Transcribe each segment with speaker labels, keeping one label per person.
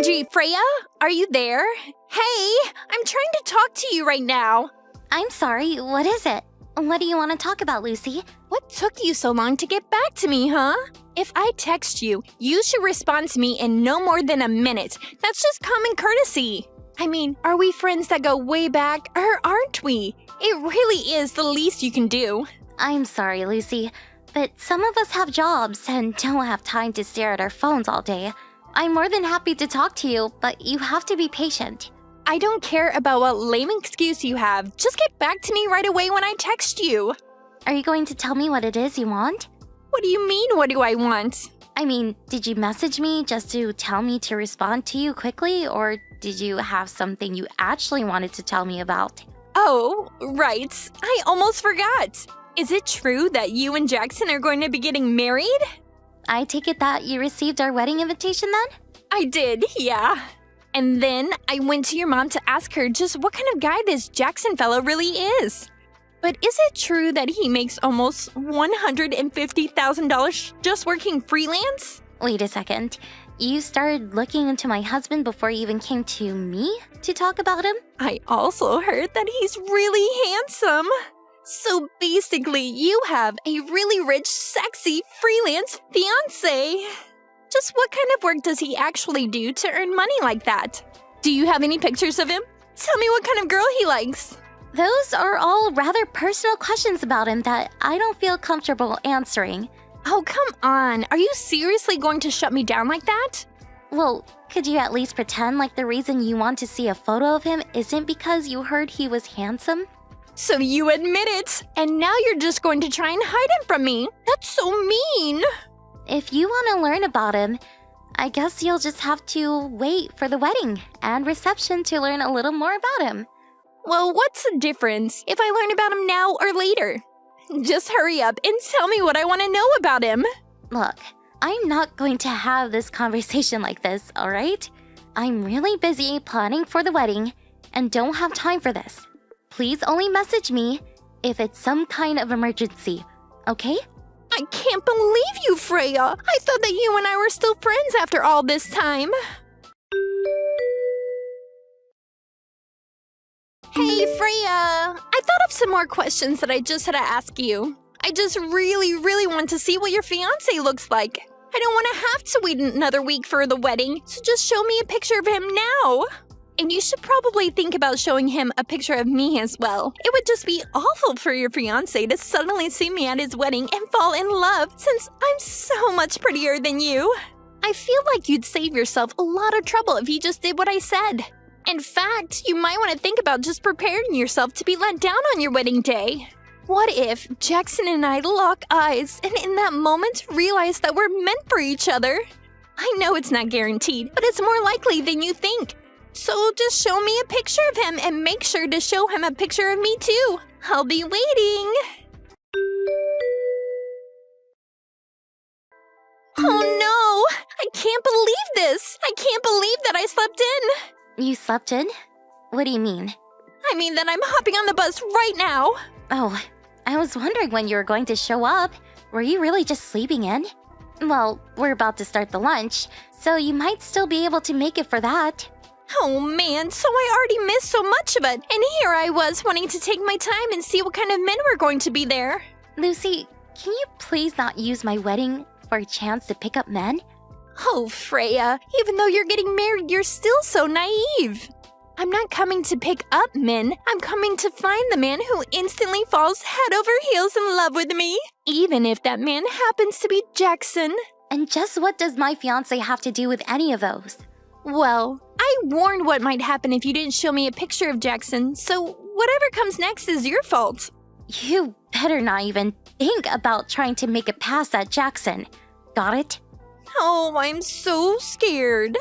Speaker 1: OMG, Freya? Are you there? Hey, I'm trying to talk to you right now.
Speaker 2: I'm sorry, what is it? What do you want to talk about, Lucy?
Speaker 1: What took you so long to get back to me, huh? If I text you, you should respond to me in no more than a minute. That's just common courtesy. I mean, are we friends that go way back, or aren't we? It really is the least you can do.
Speaker 2: I'm sorry, Lucy, but some of us have jobs and don't have time to stare at our phones all day. I'm more than happy to talk to you, but you have to be patient.
Speaker 1: I don't care about what lame excuse you have. Just get back to me right away when I text you.
Speaker 2: Are you going to tell me what it is you want?
Speaker 1: What do you mean, what do I want?
Speaker 2: I mean, did you message me just to tell me to respond to you quickly, or did you have something you actually wanted to tell me about?
Speaker 1: Oh, right. I almost forgot. Is it true that you and Jackson are going to be getting married?
Speaker 2: I take it that you received our wedding invitation then?
Speaker 1: I did, yeah. And then I went to your mom to ask her just what kind of guy this Jackson fellow really is. But is it true that he makes almost $150,000 just working freelance?
Speaker 2: Wait a second. You started looking into my husband before you even came to me to talk about him?
Speaker 1: I also heard that he's really handsome. So basically, you have a really rich, sexy, freelance fiancé. Just what kind of work does he actually do to earn money like that? Do you have any pictures of him? Tell me what kind of girl he likes.
Speaker 2: Those are all rather personal questions about him that I don't feel comfortable answering.
Speaker 1: Oh, come on. Are you seriously going to shut me down like that?
Speaker 2: Well, could you at least pretend like the reason you want to see a photo of him isn't because you heard he was handsome?
Speaker 1: So you admit it, and now you're just going to try and hide him from me. That's so mean.
Speaker 2: If you want to learn about him, I guess you'll just have to wait for the wedding and reception to learn a little more about him.
Speaker 1: Well, what's the difference if I learn about him now or later? Just hurry up and tell me what I want to know about him.
Speaker 2: Look, I'm not going to have this conversation like this, all right? I'm really busy planning for the wedding and don't have time for this. Please only message me if it's some kind of emergency, okay?
Speaker 1: I can't believe you, Freya. I thought that you and I were still friends after all this time. Hey, Freya. I thought of some more questions that I just had to ask you. I just really want to see what your fiancé looks like. I don't want to have to wait another week for the wedding, so just show me a picture of him now. And you should probably think about showing him a picture of me as well. It would just be awful for your fiancé to suddenly see me at his wedding and fall in love since I'm so much prettier than you. I feel like you'd save yourself a lot of trouble if you just did what I said. In fact, you might want to think about just preparing yourself to be let down on your wedding day. What if Jackson and I lock eyes and in that moment realize that we're meant for each other? I know it's not guaranteed, but it's more likely than you think. So just show me a picture of him and make sure to show him a picture of me too. I'll be waiting. Oh no! I can't believe this! I can't believe that I slept in!
Speaker 2: You slept in? What do you mean?
Speaker 1: I mean that I'm hopping on the bus right now.
Speaker 2: Oh, I was wondering when you were going to show up. Were you really just sleeping in? Well, we're about to start the lunch, so you might still be able to make it for that.
Speaker 1: Oh man, so I already missed so much of it. And here I was wanting to take my time and see what kind of men were going to be there.
Speaker 2: Lucy, can you please not use my wedding for a chance to pick up men?
Speaker 1: Oh, Freya, even though you're getting married, you're still so naive. I'm not coming to pick up men. I'm coming to find the man who instantly falls head over heels in love with me. Even if that man happens to be Jackson.
Speaker 2: And just what does my fiancé have to do with any of those?
Speaker 1: Well, I warned what might happen if you didn't show me a picture of Jackson, so whatever comes next is your fault.
Speaker 2: You better not even think about trying to make it past that Jackson. Got it?
Speaker 1: Oh, I'm so scared.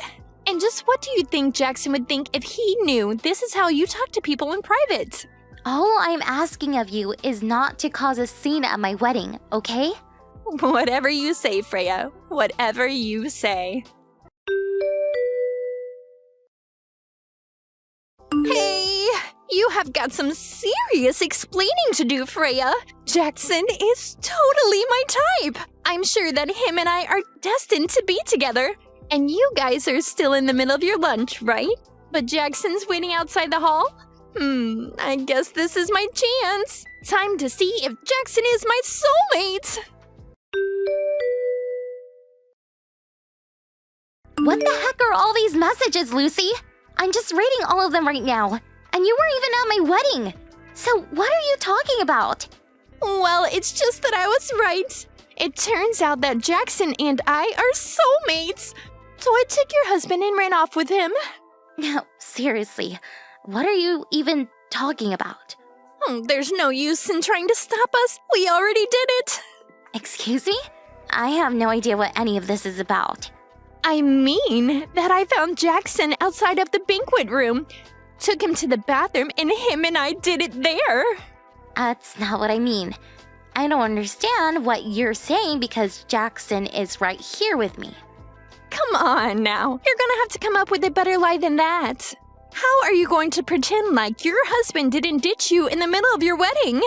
Speaker 1: And just what do you think Jackson would think if he knew this is how you talk to people in private?
Speaker 2: All I'm asking of you is not to cause a scene at my wedding, okay?
Speaker 1: Whatever you say, Freya. Whatever you say. Hey, you have got some serious explaining to do, Freya. Jackson is totally my type. I'm sure that him and I are destined to be together. And you guys are still in the middle of your lunch, right? But Jackson's waiting outside the hall? I guess this is my chance. Time to see if Jackson is my soulmate.
Speaker 2: What the heck are all these messages, Lucy? I'm just reading all of them right now. And you weren't even at my wedding. So what are you talking about?
Speaker 1: Well, it's just that I was right. It turns out that Jackson and I are soulmates. So I took your husband and ran off with him.
Speaker 2: No, seriously. What are you even talking about?
Speaker 1: There's no use in trying to stop us. We already did it.
Speaker 2: Excuse me? I have no idea what any of this is about.
Speaker 1: I mean that I found Jackson outside of the banquet room, took him to the bathroom, and him and I did it there.
Speaker 2: That's not what I mean. I don't understand what you're saying because Jackson is right here with me.
Speaker 1: Come on now. You're gonna have to come up with a better lie than that. How are you going to pretend like your husband didn't ditch you in the middle of your wedding?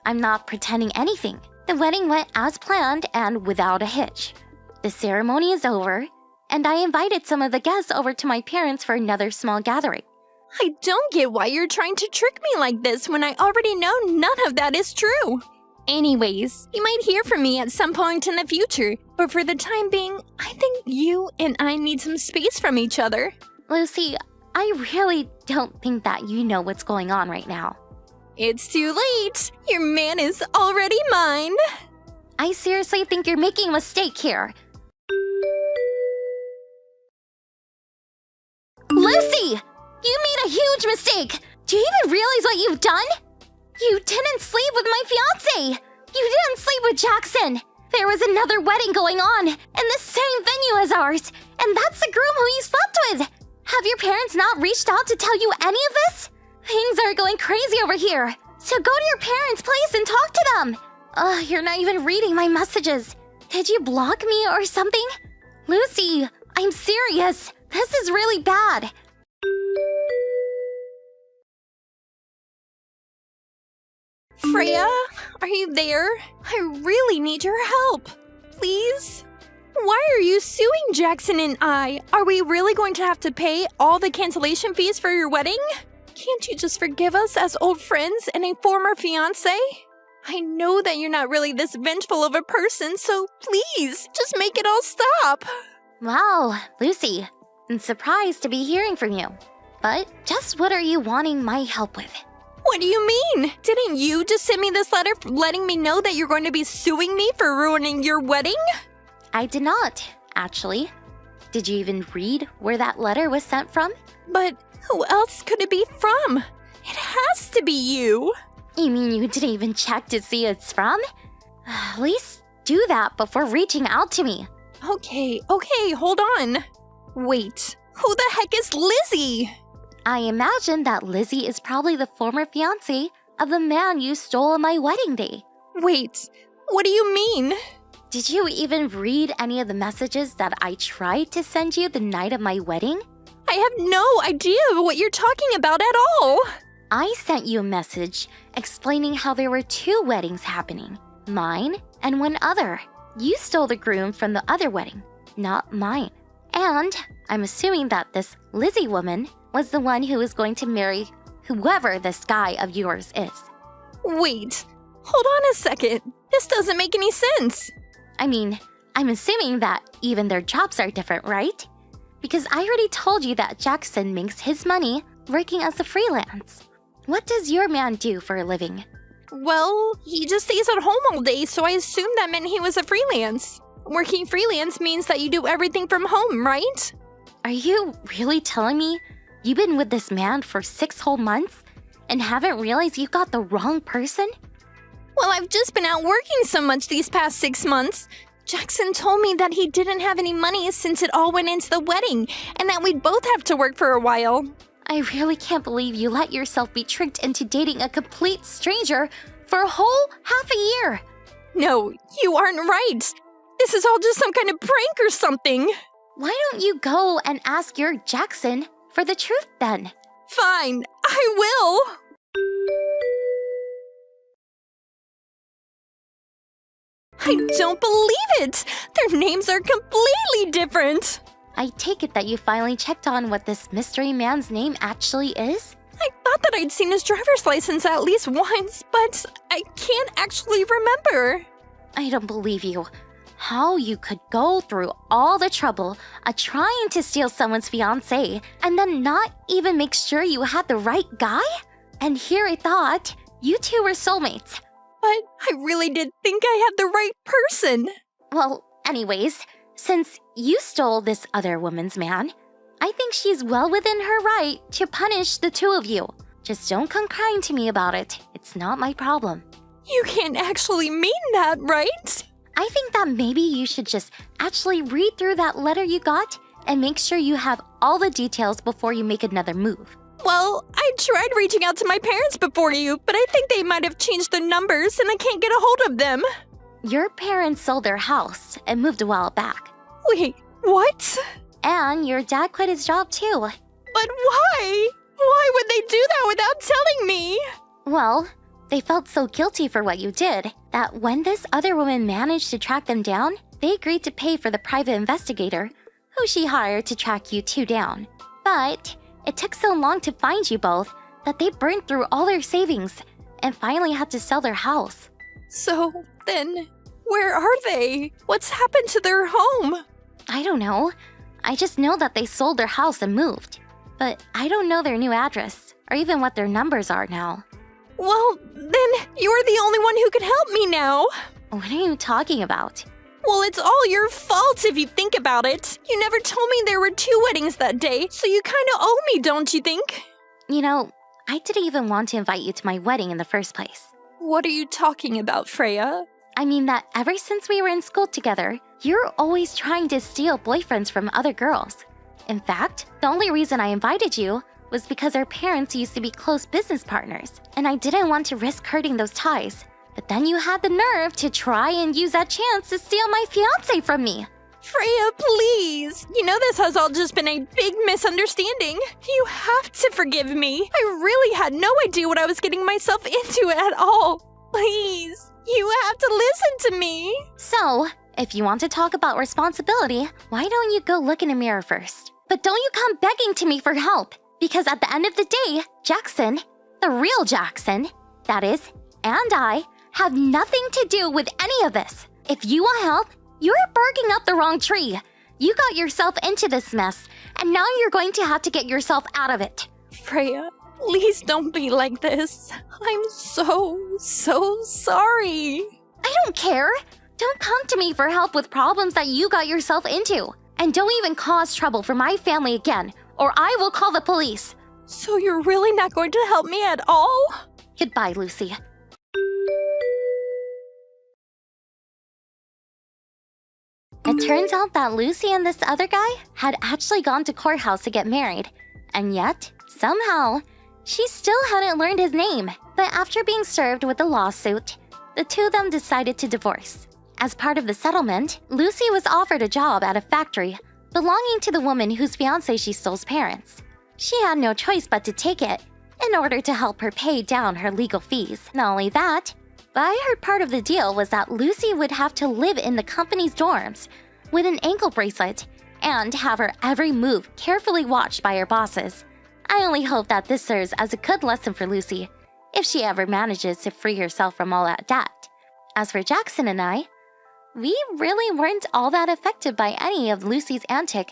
Speaker 2: I'm not pretending anything. The wedding went as planned and without a hitch. The ceremony is over, and I invited some of the guests over to my parents for another small gathering.
Speaker 1: I don't get why you're trying to trick me like this when I already know none of that is true. Anyways, you might hear from me at some point in the future, but for the time being, I think you and I need some space from each other.
Speaker 2: Lucy, I really don't think that you know what's going on right now.
Speaker 1: It's too late. Your man is already mine.
Speaker 2: I seriously think you're making a mistake here. Lucy! You made a huge mistake! Do you even realize what you've done? You didn't sleep with my fiancé! You didn't sleep with Jackson! There was another wedding going on in the same venue as ours, and that's the groom who you slept with! Have your parents not reached out to tell you any of this? Things are going crazy over here, so go to your parents' place and talk to them! You're not even reading my messages. Did you block me or something? Lucy, I'm serious. This is really bad.
Speaker 1: Freya, are you there? I really need your help. Please? Why are you suing Jackson and I? Are we really going to have to pay all the cancellation fees for your wedding? Can't you just forgive us as old friends and a former fiancé? I know that you're not really this vengeful of a person, so please, just make it all stop.
Speaker 2: Wow, Lucy, I'm surprised to be hearing from you. But just what are you wanting my help with?
Speaker 1: What do you mean? Didn't you just send me this letter letting me know that you're going to be suing me for ruining your wedding?
Speaker 2: I did not, actually. Did you even read where that letter was sent from?
Speaker 1: But who else could it be from? It has to be you.
Speaker 2: You mean you didn't even check to see who it's from? At least do that before reaching out to me.
Speaker 1: Okay, hold on. Wait, who the heck is Lizzie?
Speaker 2: I imagine that Lizzie is probably the former fiancé of the man you stole on my wedding day.
Speaker 1: Wait, what do you mean?
Speaker 2: Did you even read any of the messages that I tried to send you the night of my wedding?
Speaker 1: I have no idea what you're talking about at all.
Speaker 2: I sent you a message explaining how there were 2 weddings happening, mine and one other. You stole the groom from the other wedding, not mine. And I'm assuming that this Lizzie woman was the one who is going to marry whoever this guy of yours is.
Speaker 1: Wait, hold on a second. This doesn't make any sense.
Speaker 2: I mean, I'm assuming that even their jobs are different, right? Because I already told you that Jackson makes his money working as a freelance. What does your man do for a living?
Speaker 1: Well, he just stays at home all day, so I assumed that meant he was a freelance. Working freelance means that you do everything from home, right?
Speaker 2: Are you really telling me you've been with this man for 6 whole months and haven't realized you got the wrong person?
Speaker 1: Well, I've just been out working so much these past 6 months. Jackson told me that he didn't have any money since it all went into the wedding, and that we'd both have to work for a while.
Speaker 2: I really can't believe you let yourself be tricked into dating a complete stranger for a whole half a year.
Speaker 1: No, you aren't right. This is all just some kind of prank or something.
Speaker 2: Why don't you go and ask your Jackson for the truth then?
Speaker 1: Fine, I will. I don't believe it! Their names are completely different!
Speaker 2: I take it that you finally checked on what this mystery man's name actually is?
Speaker 1: I thought that I'd seen his driver's license at least once, but I can't actually remember.
Speaker 2: I don't believe you. How you could go through all the trouble of trying to steal someone's fiancé and then not even make sure you had the right guy? And here I thought you two were soulmates.
Speaker 1: But I really did think I had the right person.
Speaker 2: Well, anyways, since you stole this other woman's man, I think she's well within her right to punish the two of you. Just don't come crying to me about it. It's not my problem.
Speaker 1: You can't actually mean that, right?
Speaker 2: I think that maybe you should just actually read through that letter you got and make sure you have all the details before you make another move.
Speaker 1: Well, I tried reaching out to my parents before you, but I think they might have changed their numbers and I can't get a hold of them.
Speaker 2: Your parents sold their house and moved a while back.
Speaker 1: Wait, what?
Speaker 2: And your dad quit his job too.
Speaker 1: But why? Why would they do that without telling me?
Speaker 2: Well, they felt so guilty for what you did that when this other woman managed to track them down, they agreed to pay for the private investigator who she hired to track you two down. But it took so long to find you both that they burned through all their savings and finally had to sell their house.
Speaker 1: So then, where are they? What's happened to their home?
Speaker 2: I don't know. I just know that they sold their house and moved. But I don't know their new address or even what their numbers are now.
Speaker 1: Well, then you're the only one who could help me now.
Speaker 2: What are you talking about?
Speaker 1: Well, it's all your fault if you think about it. You never told me there were 2 weddings that day, so you kind of owe me, don't you think?
Speaker 2: You know, I didn't even want to invite you to my wedding in the first place.
Speaker 1: What are you talking about, Freya?
Speaker 2: I mean that ever since we were in school together, you're always trying to steal boyfriends from other girls. In fact, the only reason I invited you was because our parents used to be close business partners, and I didn't want to risk hurting those ties. But then you had the nerve to try and use that chance to steal my fiancé from me.
Speaker 1: Freya, please. You know this has all just been a big misunderstanding. You have to forgive me. I really had no idea what I was getting myself into at all. Please, you have to listen to me.
Speaker 2: So, if you want to talk about responsibility, why don't you go look in a mirror first? But don't you come begging to me for help, because at the end of the day, Jackson, the real Jackson, that is, and I, have nothing to do with any of this. If you want help, you're barking up the wrong tree. You got yourself into this mess, and now you're going to have to get yourself out of it.
Speaker 1: Freya, please don't be like this. I'm so sorry.
Speaker 2: I don't care. Don't come to me for help with problems that you got yourself into. And don't even cause trouble for my family again, or I will call the police.
Speaker 1: So you're really not going to help me at all?
Speaker 2: Goodbye, Lucy. It turns out that Lucy and this other guy had actually gone to courthouse to get married. And yet, somehow, she still hadn't learned his name. But after being served with a lawsuit, the two of them decided to divorce. As part of the settlement, Lucy was offered a job at a factory belonging to the woman whose fiancé she stole's parents. She had no choice but to take it in order to help her pay down her legal fees. Not only that, but I heard part of the deal was that Lucy would have to live in the company's dorms with an ankle bracelet and have her every move carefully watched by her bosses. I only hope that this serves as a good lesson for Lucy if she ever manages to free herself from all that debt. As for Jackson and I, we really weren't all that affected by any of Lucy's antic,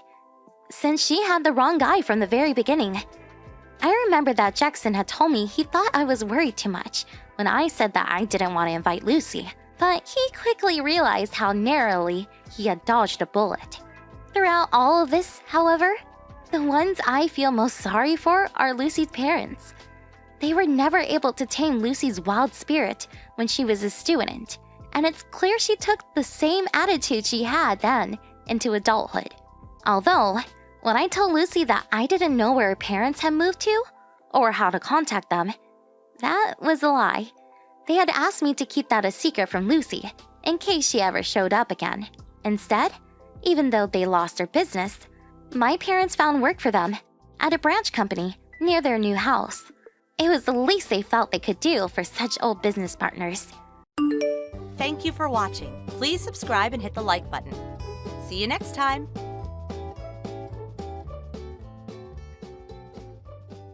Speaker 2: since she had the wrong guy from the very beginning. I remember that Jackson had told me he thought I was worried too much when I said that I didn't want to invite Lucy, but he quickly realized how narrowly he had dodged a bullet. Throughout all of this, however, the ones I feel most sorry for are Lucy's parents. They were never able to tame Lucy's wild spirit when she was a student, and it's clear she took the same attitude she had then into adulthood. Although, when I told Lucy that I didn't know where her parents had moved to, or how to contact them, that was a lie. They had asked me to keep that a secret from Lucy, in case she ever showed up again. Instead, even though they lost their business, my parents found work for them at a branch company near their new house. It was the least they felt they could do for such old business partners.
Speaker 3: Thank you for watching. Please subscribe and hit the like button. See you next time.